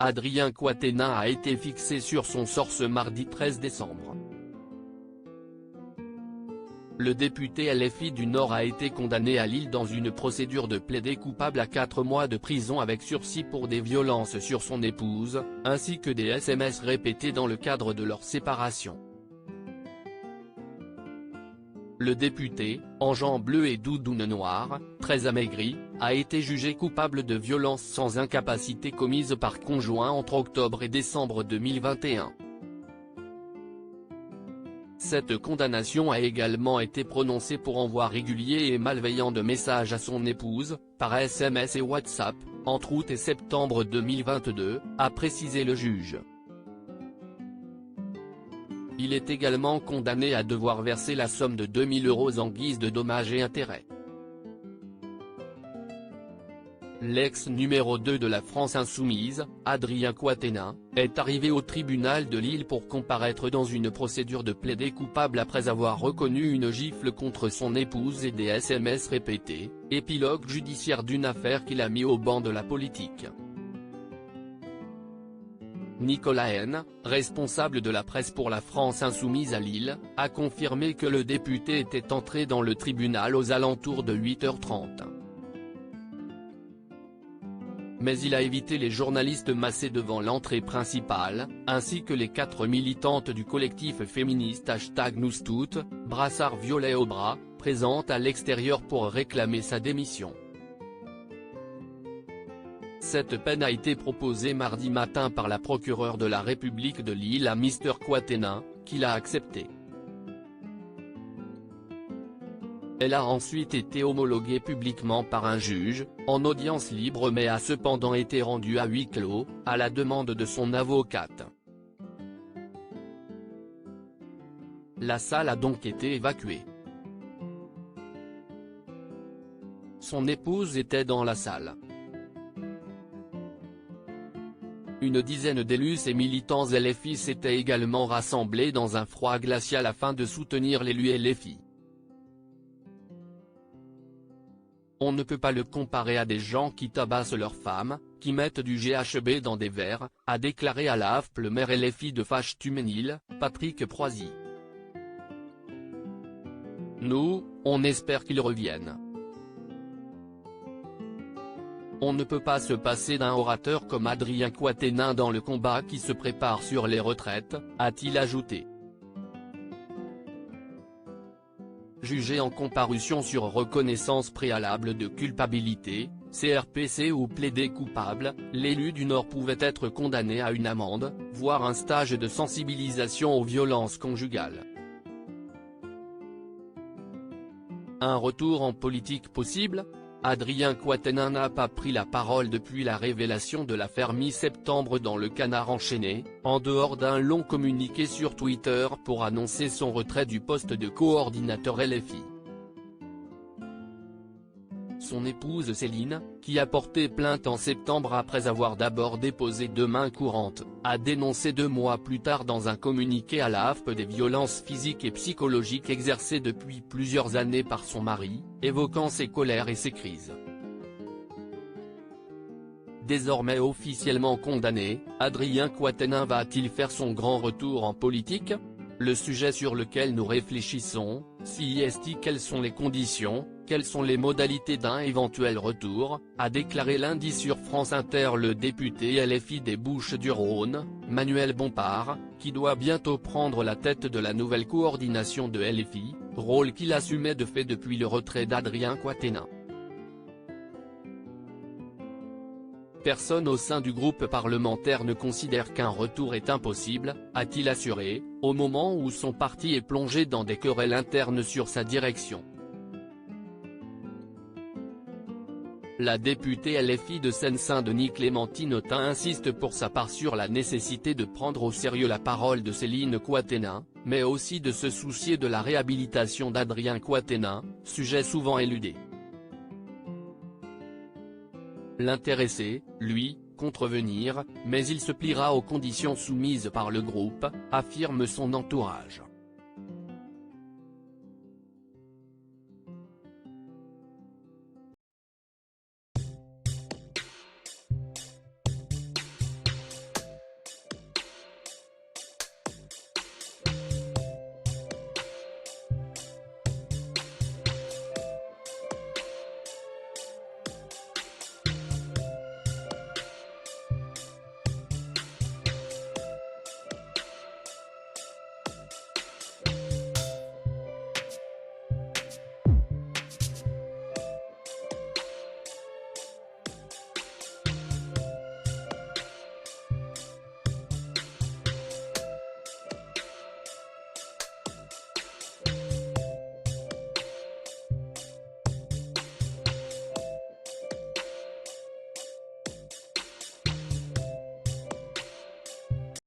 Adrien Quatennens a été fixé sur son sort ce mardi 13 décembre. Le député LFI du Nord a été condamné à Lille dans une procédure de plaidé coupable à 4 mois de prison avec sursis pour des violences sur son épouse, ainsi que des SMS répétés dans le cadre de leur séparation. Le député, en jean bleu et doudoune noire, très amaigri, a été jugé coupable de violences sans incapacité commises par conjoint entre octobre et décembre 2021. Cette condamnation a également été prononcée pour envoi régulier et malveillant de messages à son épouse, par SMS et WhatsApp, entre août et septembre 2022, a précisé le juge. Il est également condamné à devoir verser la somme de 2 000 € en guise de dommages et intérêts. L'ex numéro 2 de la France Insoumise, Adrien Quatennens, est arrivé au tribunal de Lille pour comparaître dans une procédure de plaidé coupable après avoir reconnu une gifle contre son épouse et des SMS répétés, épilogue judiciaire d'une affaire qu'il a mis au banc de la politique. Nicolas N., responsable de la presse pour la France Insoumise à Lille, a confirmé que le député était entré dans le tribunal aux alentours de 8h30. Mais il a évité les journalistes massés devant l'entrée principale, ainsi que les 4 militantes du collectif féministe #NousToutes, brassard violet au bras, présentes à l'extérieur pour réclamer sa démission. Cette peine a été proposée mardi matin par la procureure de la République de Lille à Mr Quatennens, qui l'a acceptée. Elle a ensuite été homologuée publiquement par un juge, en audience libre mais a cependant été rendue à huis clos, à la demande de son avocate. La salle a donc été évacuée. Son épouse était dans la salle. Une dizaine d'élus et militants LFI s'étaient également rassemblés dans un froid glacial afin de soutenir l'élu LFI. On ne peut pas le comparer à des gens qui tabassent leurs femmes, qui mettent du GHB dans des verres, a déclaré à la AFP le maire LFI de Fâche-Tuménil, Patrick Proisy. Nous, on espère qu'il revienne. On ne peut pas se passer d'un orateur comme Adrien Quatennens dans le combat qui se prépare sur les retraites, a-t-il ajouté. Jugé en comparution sur reconnaissance préalable de culpabilité, CRPC ou plaidé coupable, l'élu du Nord pouvait être condamné à une amende, voire un stage de sensibilisation aux violences conjugales. Un retour en politique possible ? Adrien Quatennens n'a pas pris la parole depuis la révélation de l'affaire mi-septembre dans le Canard enchaîné, en dehors d'un long communiqué sur Twitter pour annoncer son retrait du poste de coordinateur LFI. Son épouse Céline, qui a porté plainte en septembre après avoir d'abord déposé de main courante, a dénoncé 2 mois plus tard dans un communiqué à la AFP des violences physiques et psychologiques exercées depuis plusieurs années par son mari, évoquant ses colères et ses crises. Désormais officiellement condamné, Adrien Quatennens va-t-il faire son grand retour en politique ? Le sujet sur lequel nous réfléchissons, si est quelles sont les conditions, quelles sont les modalités d'un éventuel retour, a déclaré lundi sur France Inter le député LFI des Bouches-du-Rhône, Manuel Bompard, qui doit bientôt prendre la tête de la nouvelle coordination de LFI, rôle qu'il assumait de fait depuis le retrait d'Adrien Quatennens. Personne au sein du groupe parlementaire ne considère qu'un retour est impossible, a-t-il assuré, au moment où son parti est plongé dans des querelles internes sur sa direction. La députée LFI de Seine-Saint-Denis Clémentine Autain insiste pour sa part sur la nécessité de prendre au sérieux la parole de Céline Quatennens, mais aussi de se soucier de la réhabilitation d'Adrien Quatennens, sujet souvent éludé. L'intéressé, lui, compte revenir, mais il se pliera aux conditions soumises par le groupe, affirme son entourage.